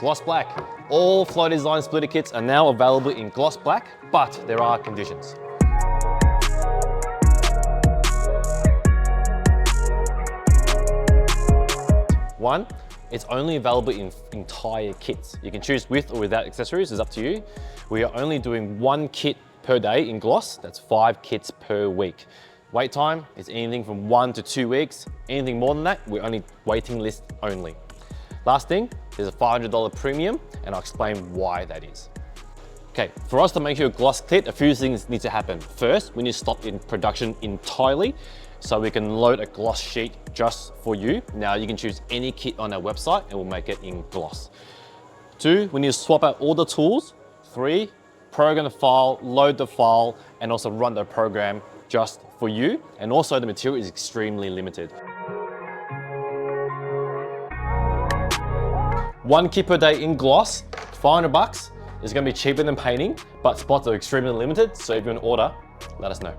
gloss black. All Flow Design splitter kits are now available in gloss black, but there are conditions. One, it's only available in entire kits. You can choose with or without accessories, it's up to you. We are only doing 1 kit per day in gloss, that's 5 kits per week. Wait time is anything from 1 to 2 weeks. Anything more than that, we're only waiting list only. Last thing, there's a $500 premium, and I'll explain why that is. Okay, for us to make your gloss kit, a few things need to happen. First, we need to stop in production entirely, so we can load a gloss sheet just for you. Now you can choose any kit on our website and we'll make it in gloss. 2, we need to swap out all the tools. 3, program the file, load the file, and also run the program just for you. And also the material is extremely limited. 1 kit per day in gloss, $500. It's gonna be cheaper than painting, but spots are extremely limited. So if you want to order, let us know.